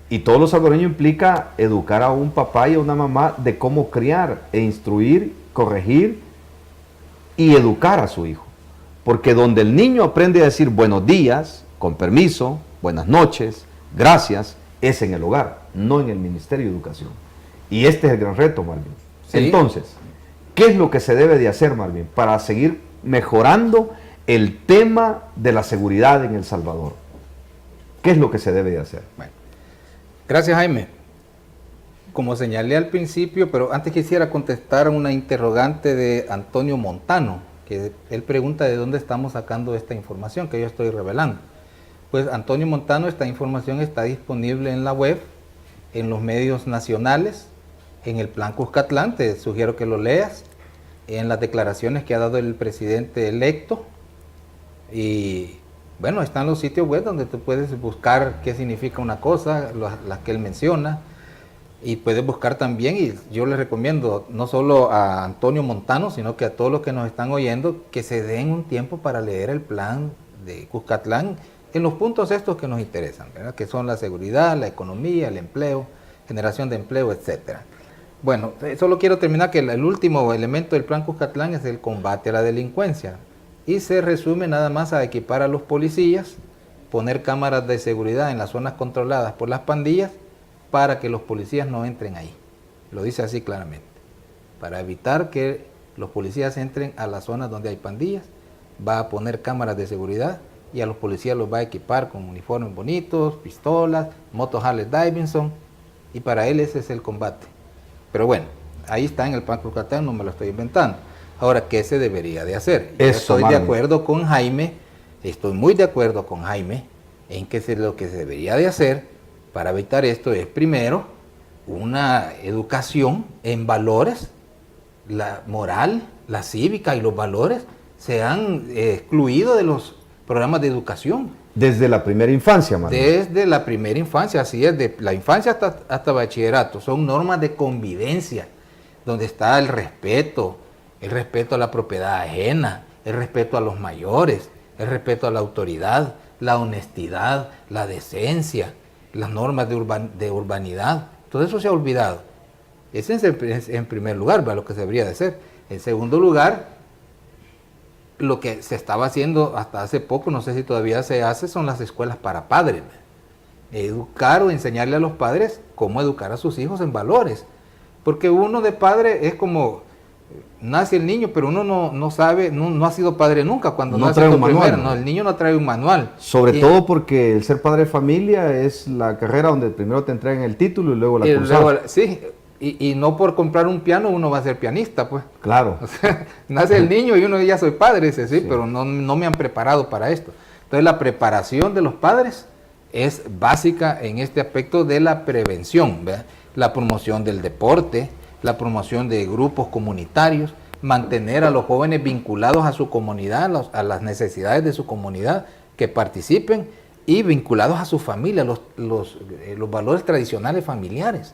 Y todos los salvadoreños implica educar a un papá y a una mamá de cómo criar e instruir, corregir y educar a su hijo. Porque donde el niño aprende a decir buenos días, con permiso, buenas noches, gracias, es en el hogar, no en el Ministerio de Educación. Y este es el gran reto, Marvin. Sí. Entonces, ¿qué es lo que se debe de hacer, Marvin, para seguir mejorando el tema de la seguridad en El Salvador? ¿Qué es lo que se debe de hacer? Bueno, gracias, Jaime. Como señalé al principio, pero antes quisiera contestar una interrogante de Antonio Montano, que él pregunta de dónde estamos sacando esta información que yo estoy revelando. Pues, Antonio Montano, esta información está disponible en la web, en los medios nacionales, en el Plan Cuscatlán, te sugiero que lo leas, en las declaraciones que ha dado el presidente electo, y bueno, están los sitios web donde tú puedes buscar qué significa una cosa, las que él menciona, y puedes buscar también, y yo les recomiendo no solo a Antonio Montano, sino que a todos los que nos están oyendo, que se den un tiempo para leer el plan de Cuscatlán en los puntos estos que nos interesan, ¿verdad? Que son la seguridad, la economía, el empleo, generación de empleo, etcétera. Bueno, solo quiero terminar que el último elemento del Plan Cuscatlán es el combate a la delincuencia, y se resume nada más a equipar a los policías, poner cámaras de seguridad en las zonas controladas por las pandillas para que los policías no entren ahí. Lo dice así claramente. Para evitar que los policías entren a las zonas donde hay pandillas, va a poner cámaras de seguridad y a los policías los va a equipar con uniformes bonitos, pistolas, motos Harley Davidson, y para él ese es el combate. Pero bueno, ahí está en el Plan Cuscatlán, no me lo estoy inventando. Ahora, ¿qué se debería de hacer? Estoy de acuerdo con Jaime, estoy muy de acuerdo con Jaime en que lo que se debería de hacer para evitar esto es, primero, una educación en valores, la moral, la cívica y los valores se han excluido de los programas de educación. Desde la primera infancia, Manuel. Desde la primera infancia, así es, de la infancia hasta bachillerato. Son normas de convivencia, donde está el respeto a la propiedad ajena, el respeto a los mayores, el respeto a la autoridad, la honestidad, la decencia, las normas de urbanidad. Todo eso se ha olvidado. Ese es en primer lugar, ¿va? Lo que se debería de hacer. En segundo lugar, lo que se estaba haciendo hasta hace poco, no sé si todavía se hace, son las escuelas para padres. Educar o enseñarle a los padres cómo educar a sus hijos en valores. Porque uno de padre es como nace el niño, pero uno no sabe, no ha sido padre nunca cuando No nace trae tu un manual, primero. No, el niño no trae un manual. Sobre todo porque el ser padre de familia es la carrera donde primero te entregan el título y luego la cursas. Sí, y no por comprar un piano uno va a ser pianista, pues. Claro. O sea, nace el niño y uno ya soy padre, dice, sí, Sí. pero no me han preparado para esto. Entonces la preparación de los padres es básica en este aspecto de la prevención, ¿verdad? La promoción del deporte, la promoción de grupos comunitarios, mantener a los jóvenes vinculados a su comunidad, a las necesidades de su comunidad, que participen y vinculados a su familia, los valores tradicionales familiares.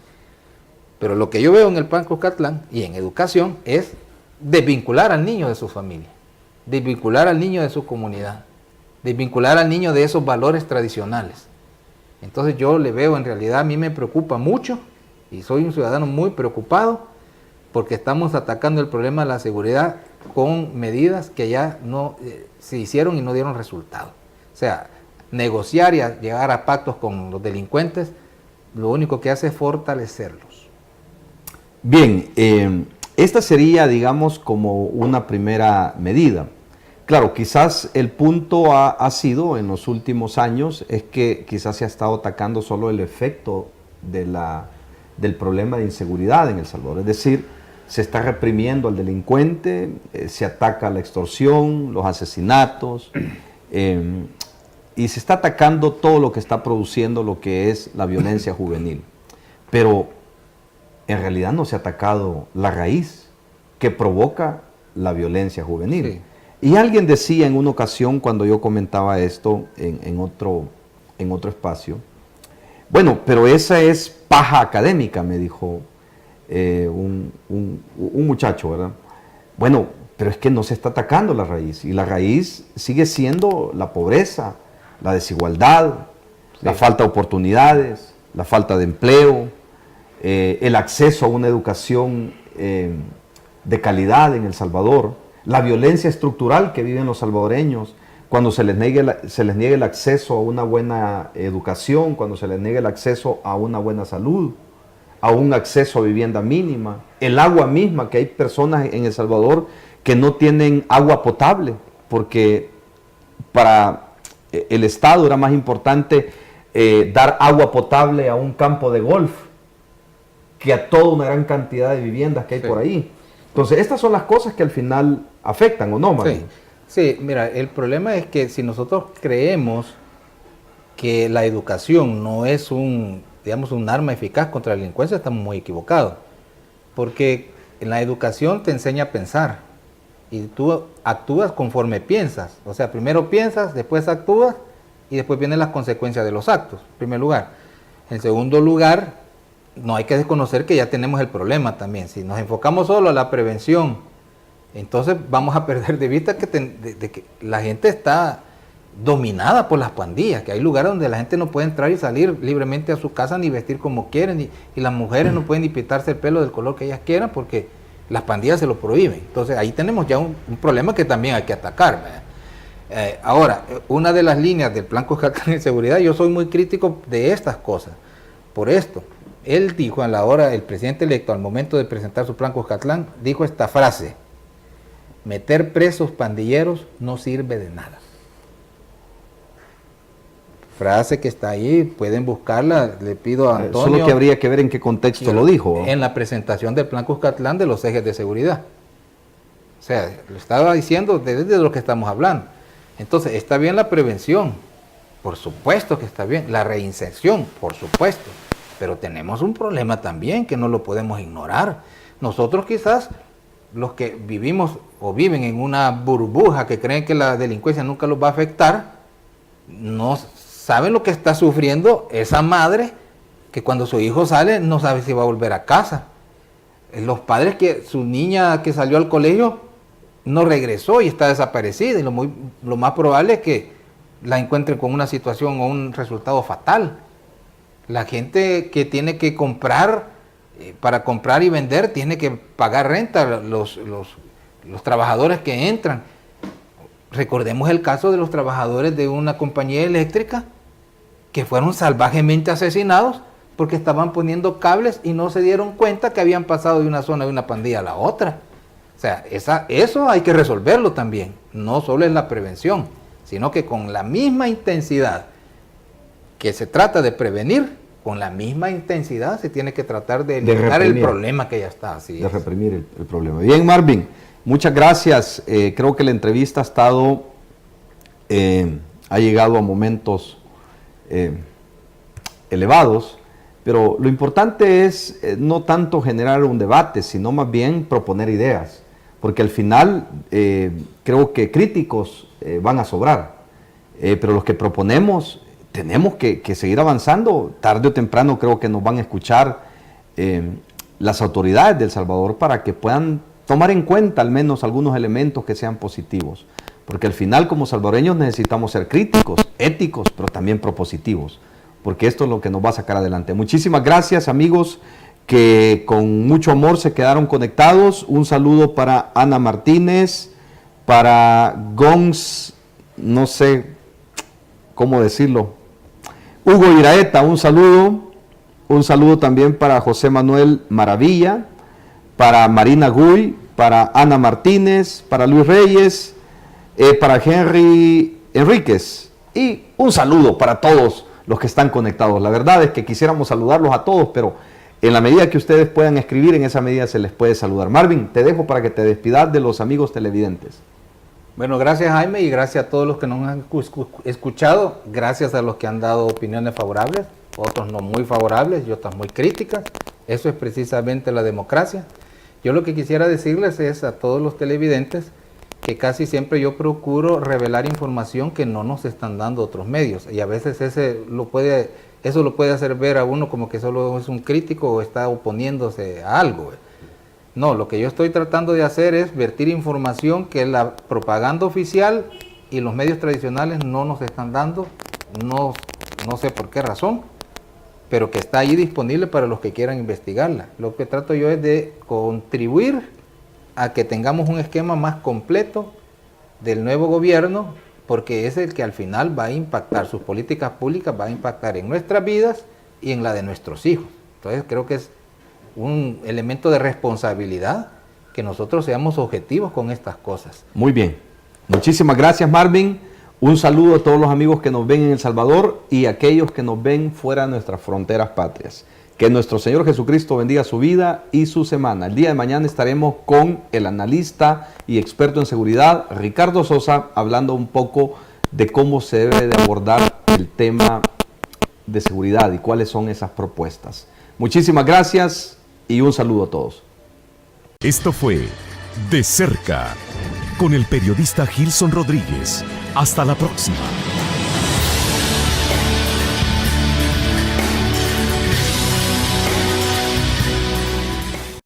Pero lo que yo veo en el Plan Cuscatlán y en educación es desvincular al niño de su familia, desvincular al niño de su comunidad, desvincular al niño de esos valores tradicionales. Entonces yo le veo, en realidad a mí me preocupa mucho y soy un ciudadano muy preocupado porque estamos atacando el problema de la seguridad con medidas que ya no se hicieron y no dieron resultado. O sea, negociar y llegar a pactos con los delincuentes, lo único que hace es fortalecerlos. Bien, esta sería, digamos, como una primera medida. Claro, quizás el punto ha sido en los últimos años es que quizás se ha estado atacando solo el efecto del problema de inseguridad en El Salvador. Es decir, se está reprimiendo al delincuente, se ataca la extorsión, los asesinatos, y se está atacando todo lo que está produciendo lo que es la violencia juvenil. Pero en realidad no se ha atacado la raíz que provoca la violencia juvenil. Sí. Y alguien decía en una ocasión cuando yo comentaba esto en otro espacio, bueno, pero esa es paja académica, me dijo un muchacho, ¿verdad? Bueno, pero es que no se está atacando la raíz, y la raíz sigue siendo la pobreza, la desigualdad, Sí. la falta de oportunidades, la falta de empleo, el acceso a una educación de calidad en El Salvador, la violencia estructural que viven los salvadoreños, cuando se les niegue el acceso a una buena educación, cuando se les niegue el acceso a una buena salud, a un acceso a vivienda mínima, el agua misma, que hay personas en El Salvador que no tienen agua potable, porque para el Estado era más importante dar agua potable a un campo de golf que a toda una gran cantidad de viviendas que hay por ahí. Entonces, estas son las cosas que al final afectan, ¿o no, Martín? Sí, mira, el problema es que si nosotros creemos que la educación no es un arma eficaz contra la delincuencia, estamos muy equivocados. Porque en la educación te enseña a pensar y tú actúas conforme piensas. O sea, primero piensas, después actúas y después vienen las consecuencias de los actos, en primer lugar. En segundo lugar, no hay que desconocer que ya tenemos el problema también. Si nos enfocamos solo a la prevención, entonces vamos a perder de vista que la gente está dominada por las pandillas, que hay lugares donde la gente no puede entrar y salir libremente a su casa ni vestir como quieren, y las mujeres no pueden ni pintarse el pelo del color que ellas quieran porque las pandillas se lo prohíben. Entonces ahí tenemos ya un problema que también hay que atacar, ¿verdad? Ahora, una de las líneas del Plan Cuscatlán de Seguridad, yo soy muy crítico de estas cosas, por esto. Él dijo el presidente electo, al momento de presentar su Plan Cuscatlán, dijo esta frase: meter presos pandilleros no sirve de nada. Frase que está ahí, pueden buscarla, le pido a Antonio. Solo que habría que ver en qué contexto lo dijo. En la presentación del Plan Cuscatlán de los ejes de seguridad. O sea, lo estaba diciendo desde lo que estamos hablando. Entonces, está bien la prevención, por supuesto que está bien. La reinserción, por supuesto. Pero tenemos un problema también que no lo podemos ignorar. Nosotros quizás, los que vivimos o viven en una burbuja que creen que la delincuencia nunca los va a afectar, no saben lo que está sufriendo esa madre que cuando su hijo sale no sabe si va a volver a casa. Los padres que su niña que salió al colegio no regresó y está desaparecida, y lo más probable es que la encuentren con una situación o un resultado fatal. La gente que tiene que comprar, para comprar y vender, tiene que pagar renta, los trabajadores que entran. Recordemos el caso de los trabajadores de una compañía eléctrica que fueron salvajemente asesinados porque estaban poniendo cables y no se dieron cuenta que habían pasado de una zona de una pandilla a la otra. O sea, eso hay que resolverlo también. No solo es la prevención, sino que con la misma intensidad que se trata de prevenir, con la misma intensidad se tiene que tratar de eliminar el problema que ya está. Así es. Reprimir el problema. Bien, Marvin, muchas gracias. Creo que la entrevista ha llegado a momentos elevados, pero lo importante es no tanto generar un debate, sino más bien proponer ideas, porque al final creo que críticos van a sobrar, pero los que proponemos tenemos que seguir avanzando. Tarde o temprano creo que nos van a escuchar las autoridades de El Salvador para que puedan tomar en cuenta al menos algunos elementos que sean positivos, porque al final como salvadoreños necesitamos ser críticos, éticos, pero también propositivos, porque esto es lo que nos va a sacar adelante. Muchísimas gracias, amigos que con mucho amor se quedaron conectados. Un saludo para Ana Martínez, para Gons, no sé cómo decirlo, Hugo Iraeta, un saludo también para José Manuel Maravilla, para Marina Guy, para Ana Martínez, para Luis Reyes, para Henry Enríquez, y un saludo para todos los que están conectados. La verdad es que quisiéramos saludarlos a todos, pero en la medida que ustedes puedan escribir, en esa medida se les puede saludar. Marvin, te dejo para que te despidas de los amigos televidentes. Bueno, gracias Jaime, y gracias a todos los que nos han escuchado, gracias a los que han dado opiniones favorables, otros no muy favorables y otras muy críticas. Eso es precisamente la democracia. Yo lo que quisiera decirles es a todos los televidentes que casi siempre yo procuro revelar información que no nos están dando otros medios, y a veces eso lo puede hacer ver a uno como que solo es un crítico o está oponiéndose a algo. No, lo que yo estoy tratando de hacer es vertir información que la propaganda oficial y los medios tradicionales no nos están dando, no sé por qué razón, pero que está ahí disponible para los que quieran investigarla. Lo que trato yo es de contribuir a que tengamos un esquema más completo del nuevo gobierno, porque es el que al final va a impactar, sus políticas públicas va a impactar en nuestras vidas y en la de nuestros hijos. Entonces creo que es un elemento de responsabilidad que nosotros seamos objetivos con estas cosas. Muy bien. Muchísimas gracias, Marvin. Un saludo a todos los amigos que nos ven en El Salvador y a aquellos que nos ven fuera de nuestras fronteras patrias. Que nuestro Señor Jesucristo bendiga su vida y su semana. El día de mañana estaremos con el analista y experto en seguridad, Ricardo Sosa, hablando un poco de cómo se debe de abordar el tema de seguridad y cuáles son esas propuestas. Muchísimas gracias y un saludo a todos. Esto fue De Cerca, con el periodista Gilson Rodríguez. Hasta la próxima.